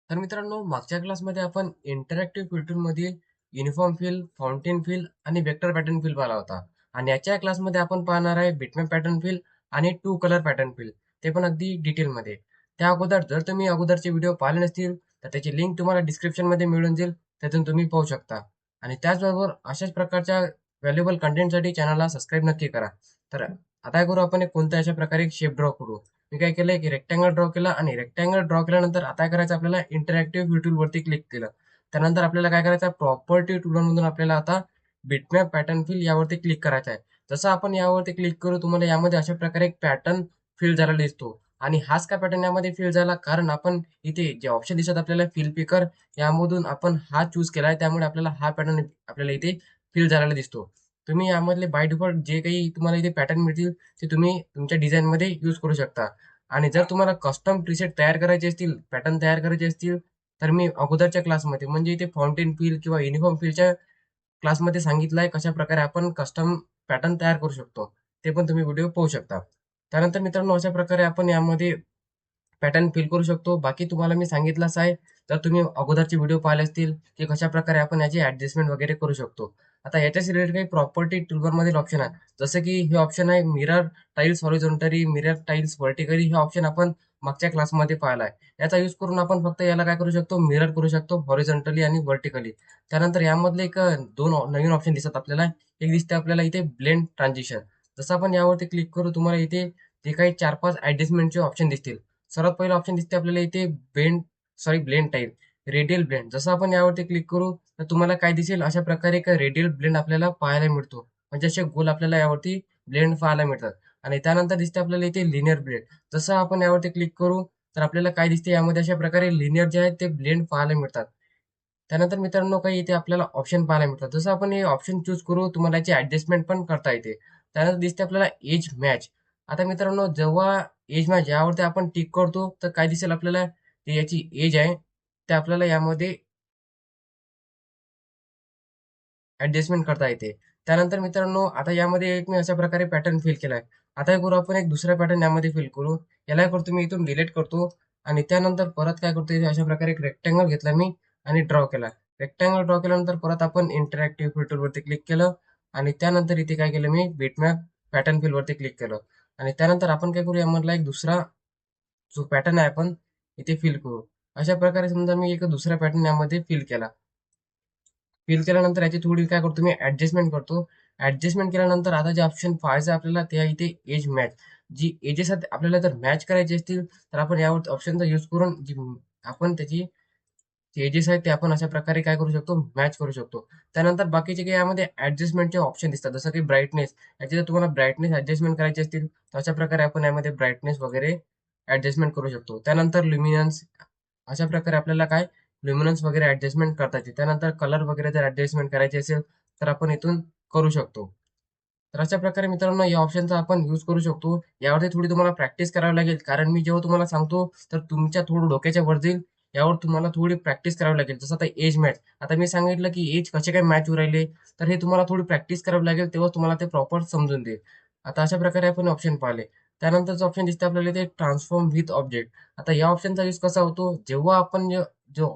तर मित्रांनो, मागच्या क्लासमध्ये आपण इंटरॅक्टिव्ह फिल्टरमधील युनिफॉर्म फिल, फाउंटेन फिल आणि वेक्टर पॅटर्न फिल पाहिला होता. आणि याच्या क्लासमध्ये आपण पाहणार आहे बिटमॅप पॅटर्न फिल आणि टू कलर पॅटर्न फिल, ते पण अगदी डिटेलमध्ये. त्या अगोदर जर तुम्ही अगोदरचे व्हिडिओ पाहिले नसतील तर त्याची लिंक तुम्हाला डिस्क्रिप्शनमध्ये मिळून जाईल, त्यातून तुम्ही पाहू शकता. आणि त्याचबरोबर अशाच प्रकारच्या व्हॅल्युएबल कंटेंटसाठी चॅनलला सबस्क्राईब नक्की करा. तर आता काय करू, आपण एक कोणत्या अशा प्रकारे एक शेप ड्रॉ करू. मी काय केलंय की रेक्टँगल ड्रॉ केला आणि रेक्टँगल ड्रॉ केल्यानंतर आता काय करायचं, आपल्याला इंटरॅक्टिव्ह व्ह्यू टूलवरती क्लिक केलं. त्यानंतर आपल्याला काय करायचं, प्रॉपर्टी टूलमधून आपल्याला आता बिटमॅप पॅटर्न फिल यावरती क्लिक करायचं आहे. जसं आपण यावरती क्लिक करू, तुम्हाला यामध्ये अशा प्रकारे एक पॅटर्न फिल झालेला दिसतो. आणि हाच का पॅटर्न यामध्ये फिल झाला, कारण आपण इथे जे ऑप्शन दिसत आपल्याला फिल पिकर, यामधून आपण हा चूज केलाय, त्यामुळे आपल्याला हा पॅटर्न आपल्याला इथे फिल झालेला दिसतो. तुम्ही यामधले बाय डिफॉल्ट जे काही तुम्हाला इथे पॅटर्न मिळतील ते तुम्ही तुमच्या डिझाईनमध्ये यूज करू शकता. आणि जर तुम्हाला कस्टम प्रीसेट तयार करायचे असतील, पॅटर्न तयार करायचे असतील, तर मी अगोदरच्या क्लासमध्ये म्हणजे इथे फाउंटेन फिल किंवा युनिफॉर्म फिलच्या क्लासमध्ये सांगितलं आहे कशा प्रकारे आपण कस्टम पॅटर्न तयार करू शकतो. ते पण तुम्ही व्हिडिओ पाहू शकता. त्यानंतर मित्रांनो, अशा प्रकारे आपण यामध्ये पॅटर्न फिल करू शकतो. बाकी तुम्हाला मी सांगितलंच आहे, तर तुम्ही अगोदरचे व्हिडिओ पाहिले असतील की कशाप्रकारे आपण याची ॲडजस्टमेंट वगैरे करू शकतो. आता याच्याच रिलेटेड काही प्रॉपर्टी टूलबारमधील ऑप्शन आहे. जसं की हे ऑप्शन आहे mirror tiles horizontally, mirror tiles vertically. हे ऑप्शन आपण मागच्या क्लासमध्ये पाहिला आहे. याचा यूज करून आपण फक्त याला काय करू शकतो, मिरर करू शकतो हॉरिझॉन्टली आणि व्हर्टिकली. त्यानंतर यामधले एक दोन नवीन ऑप्शन दिसतात आपल्याला. एक दिसते आपल्याला इथे ब्लेंड ट्रान्झिशन. जसं आपण यावरती क्लिक करू, तुम्हाला इथे जे काही 4-5 ॲडजस्टमेंटचे ऑप्शन दिसतील. सर्वात पहिलं ऑप्शन दिसते आपल्याला इथे ब्लेंड टाईप, रेडियल ब्लेंड. जसं आपण यावरती क्लिक करू तर तुम्हाला काय दिसेल, अशा प्रकारे एक रेडियल ब्लेंड आपल्याला पाहायला मिळतो. म्हणजे असे गोल आपल्याला यावरती ब्लेंड पाहायला मिळतात. आणि त्यानंतर दिसते आपल्याला इथे लिनियर ब्लेंड. जसं आपण यावरती क्लिक करू तर आपल्याला काय दिसते, यामध्ये अशा प्रकारे लिनियर जे आहेत ते ब्लेंड पाहायला मिळतात. त्यानंतर मित्रांनो, काही इथे आपल्याला ऑप्शन पाहायला मिळतात. जसं आपण हे ऑप्शन चूज करू, तुम्हाला याची ॲडजस्टमेंट पण करता येते. त्यानंतर दिसते आपल्याला एज मॅच. आता मित्रांनो, जेव्हा एज मॅच यावरती आपण टिक करतो, तर काय दिसेल आपल्याला, ती याची एज आहे, ते आपल्याला यामध्ये ॲडजस्टमेंट करता येते. त्यानंतर मित्रांनो, आता यामध्ये एक मी अशा प्रकारे पॅटर्न फिल केलाय. आता हे करू, आपण एक दुसरा पॅटर्न यामध्ये फिल करू. याला काय करतो, मी इथून डिलीट करतो आणि त्यानंतर परत काय करतो, इथे अशा प्रकारे एक रेक्टेंगल घेतला मी आणि ड्रॉ केला. रेक्टेंगल ड्रॉ केल्यानंतर परत आपण इंटरॅक्टिव्ह फिल्टरवरती क्लिक केलं आणि त्यानंतर इथे काय केलं, मी बिटमॅप पॅटर्न फिलवरती क्लिक केलं. आणि त्यानंतर आपण काय करू, यामधला एक दुसरा जो पॅटर्न आहे आपण इथे फिल करू. अशा प्रकारे समजा मी एक दुसरा पॅटर्न यामध्ये फिल केला. फिल केल्यानंतर याची थोडी काय करतो, मी ॲडजस्टमेंट करतो. ॲडजस्टमेंट केल्यानंतर आता जे ऑप्शन पाहायचं आपल्याला, ते आहे इथे एज मॅच. जी एजेस आपल्याला जर मॅच करायची असतील, तर आपण यावर ऑप्शनचा यूज करून जी आपण त्याची एजेस आहेत ते आपण अशा प्रकारे काय करू शकतो, मॅच करू शकतो. त्यानंतर बाकीचे काही यामध्ये ॲडजस्टमेंटचे ऑप्शन दिसतात. जसं की ब्राईटनेस. याची जर तुम्हाला ब्राईटनेस ॲडजस्टमेंट करायची असतील, तर अशा प्रकारे आपण यामध्ये ब्राईटनेस वगैरे ॲडजस्टमेंट करू शकतो. त्यानंतर ल्युमिनन्स. अशा प्रकारे आपल्याला काय ल्युमिनन्स वगैरे ॲडजस्टमेंट करता येते. त्यानंतर कलर वगैरे जर ॲडजस्टमेंट करायची असेल, तर आपण इथून करू शकतो. तर अशा प्रकारे मित्रांनो, या ऑप्शनचा आपण यूज करू शकतो. यावरती थोडी तुम्हाला प्रॅक्टिस करावी लागेल, कारण मी जेव्हा तुम्हाला सांगतो, तर तुमच्या थोडं डोक्याच्या वर जाईल. यावर तुम्हाला थोडी प्रॅक्टिस करावी लागेल. जसं आता एज मॅच. आता मी सांगितलं की एज कसे काय मॅच होऊ राहिले, तर हे तुम्हाला थोडी प्रॅक्टिस करावी लागेल, तेव्हा तुम्हाला ते प्रॉपर समजून देईल. आता अशा प्रकारे आपण ऑप्शन पाहिले. त्यानंतरचं ऑप्शन दिसतं आपल्याला इथे ट्रान्सफॉर्म विथ ऑब्जेक्ट. आता या ऑप्शनचा यूज कसा होतो, जेव्हा आपण जो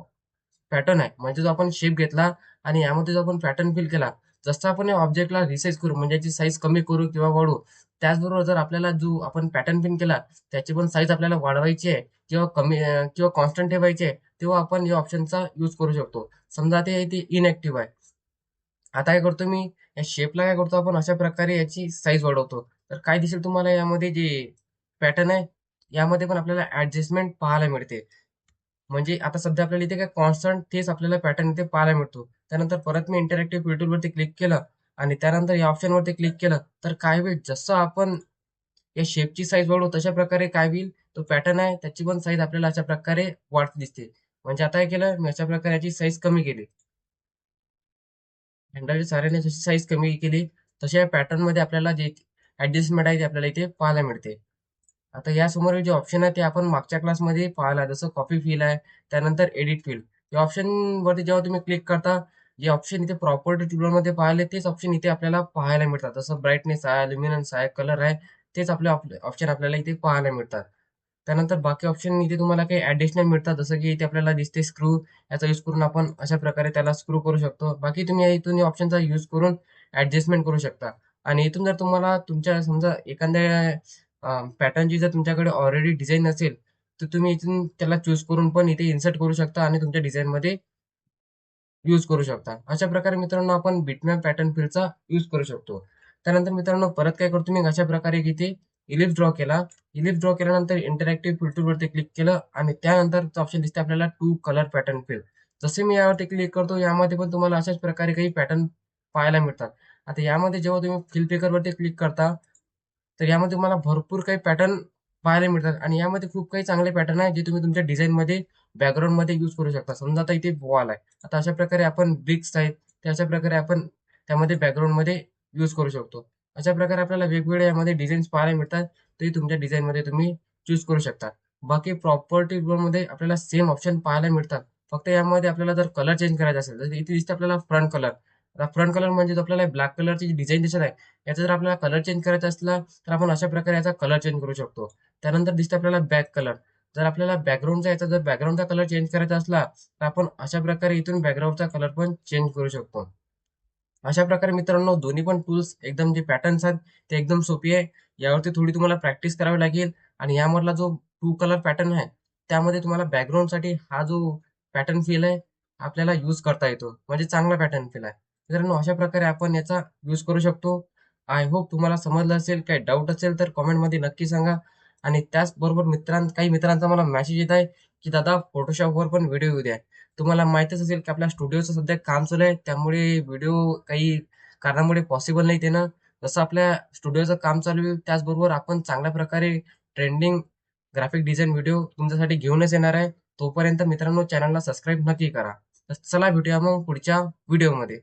पॅटर्न आहे, म्हणजे जो आपण शेप घेतला आणि यामध्ये जो आपण पॅटर्न फिल केला, जसं आपण या ऑब्जेक्टला रिसाइज करू, म्हणजे याची साईज कमी करू किंवा वाढवू, त्याचबरोबर जर आपल्याला जो आपण पॅटर्न फिल केला, त्याची पण साईज आपल्याला वाढवायची आहे किंवा कमी किंवा कॉन्स्टंट ठेवायची आहे, तेव्हा आपण या ऑप्शनचा यूज करू शकतो. समजा ते इनॅक्टिव्ह आहे. आता काय करतो मी, या शेपला काय करतो, आपण अशा प्रकारे याची साईज वाढवतो. तर काय दिसेल तुम्हाला, यामध्ये जे पॅटर्न आहे, यामध्ये पण आपल्याला ॲडजस्टमेंट पाहायला मिळते. म्हणजे आता सध्या आपल्याला इथे काय कॉन्स्टंट तेच आपल्याला पॅटर्न इथे पाहायला मिळतो. त्यानंतर परत मी इंटरॅक्टिव्ह व्ह्यू टूलवरती क्लिक केलं आणि त्यानंतर या ऑप्शनवरती क्लिक केलं, तर काय होईल, जसं आपण या शेपची साईज वाढवू, तशा प्रकारे काय होईल, तो पॅटर्न आहे त्याची पण साईज आपल्याला अशा प्रकारे वाढती दिसते. म्हणजे आता काय केलं, मी अशा प्रकारे याची साईज कमी केली. हँडलच्या सहाऱ्याने जशी साईज कमी केली, तशा या पॅटर्नमध्ये आपल्याला जे ॲडजस्टमेंट आहे, ते आपल्याला इथे पाहायला मिळते. आता यासमोरील जे ऑप्शन आहे, ते आपण मागच्या क्लासमध्ये पाहिला. जसं कॉपी फिल आहे, त्यानंतर एडिट फिल. या ऑप्शनवरती जेव्हा तुम्ही क्लिक करता, जे ऑप्शन इथे प्रॉपर्टी टूलरमध्ये पाहिले, तेच ऑप्शन इथे आपल्याला पाहायला मिळतात. जसं ब्राईटनेस आहे, ल्युमिनन्स आहे, कलर आहे, तेच आपले ऑप्शन आपल्याला इथे पाहायला मिळतात. त्यानंतर बाकी ऑप्शन इथे तुम्हाला काही ऍडिशनल मिळतात, जसं की इथे आपल्याला दिसते स्क्रू, याचा यूज करून आपण अशा प्रकारे त्याला स्क्रू करू शकतो. बाकी तुम्ही इथून या ऑप्शनचा यूज करून ऍडजस्टमेंट करू शकता. आणि इथून जर तुम्हाला तुमच्या समजा एखाद्या पॅटर्नची जर तुमच्याकडे ऑलरेडी डिझाईन असेल, तर तुम्ही इथून त्याला चूज करून पण इथे इन्सर्ट करू शकता आणि तुमच्या डिझाईनमध्ये यूज करू शकता. अशा प्रकारे मित्रांनो आपण बिटमॅप पॅटर्न फिलचा यूज करू शकतो. त्यानंतर मित्रांनो परत काय करतो मी, अशा प्रकारे इथे इलिप्स ड्रॉ केला. इलिप्स ड्रॉ केल्यानंतर इंटरॅक्टिव्ह फिल्टरवरती क्लिक केलं आणि त्यानंतर ऑप्शन दिसते आपल्याला टू कलर पॅटर्न फिल. जसे मी यावरती क्लिक करतो, यामध्ये पण तुम्हाला अशाच प्रकारे काही पॅटर्न पाहायला मिळतात. आता यामध्ये जेव्हा तुम्ही फिल पिकरवरती क्लिक करता, तर यामध्ये तुम्हाला भरपूर काही पॅटर्न पाहायला मिळतात आणि यामध्ये खूप काही चांगले पॅटर्न आहे, जे तुम्ही तुमच्या डिझाईनमध्ये बॅकग्राऊंडमध्ये यूज करू शकता. समजा आता इथे वॉल आहे. आता अशा प्रकारे आपण ब्रिक्स आहेत, ते अशा प्रकारे आपण त्यामध्ये बॅकग्राऊंडमध्ये यूज करू शकतो. अशा प्रकारे आपल्याला वेगवेगळे यामध्ये डिझाईन्स पाहायला मिळतात. ते तुमच्या डिझाईनमध्ये तुम्ही चूज करू शकता. बाकी प्रॉपर्टीमध्ये आपल्याला सेम ऑप्शन पाहायला मिळतात. फक्त यामध्ये आपल्याला जर कलर चेंज करायचा असेल, तर इथे दिसते आपल्याला फ्रंट कलर. आता फ्रंट कलर म्हणजे जो आपल्याला ब्लॅक कलरची डिझाईन दिसत आहे, याचा जर आपल्याला कलर चेंज करायचा असला, तर आपण अशा प्रकारे याचा कलर चेंज करू शकतो. त्यानंतर दिसते आपल्याला बॅक कलर. जर आपल्याला जर बॅकग्राऊंडचा कलर चेंज करायचा असला, तर आपण अशा प्रकारे इथून बॅकग्राऊंडचा कलर पण चेंज करू शकतो. अशा प्रकारे मित्रांनो दोन्ही पण टूल्स एकदम जे पॅटर्न्स आहेत ते एकदम सोपी आहे. यावरती थोडी तुम्हाला प्रॅक्टिस करावी लागेल आणि यामधला जो टू कलर पॅटर्न आहे, त्यामध्ये तुम्हाला बॅकग्राऊंडसाठी हा जो पॅटर्न फील आहे, आपल्याला यूज करता येतो. म्हणजे चांगला पॅटर्न फील आहे. मित्रांनो अशा प्रकारे आपण याचा यूज करू शकतो. आय होप तुम्हाला समजलं असेल. काही डाऊट असेल तर कमेंटमध्ये नक्की सांगा. आणि त्याचबरोबर काही मित्रांचा मला मेसेज येत आहे, की दादा फोटोशॉपवर पण व्हिडिओ येऊ द्या. तुम्हाला माहीतच असेल की आपल्या स्टुडिओचं सध्या काम चालू आहे. त्यामुळे व्हिडिओ काही कारणामुळे पॉसिबल नाही देणं. जसं आपल्या स्टुडिओचं काम चालू आहे, त्याचबरोबर आपण चांगल्या प्रकारे ट्रेंडिंग ग्राफिक डिझाइन व्हिडिओ तुमच्यासाठी घेऊनच येणार आहे. तोपर्यंत मित्रांनो चॅनलला सबस्क्राईब नक्की करा. तर चला भेटूया मग पुढच्या व्हिडिओमध्ये.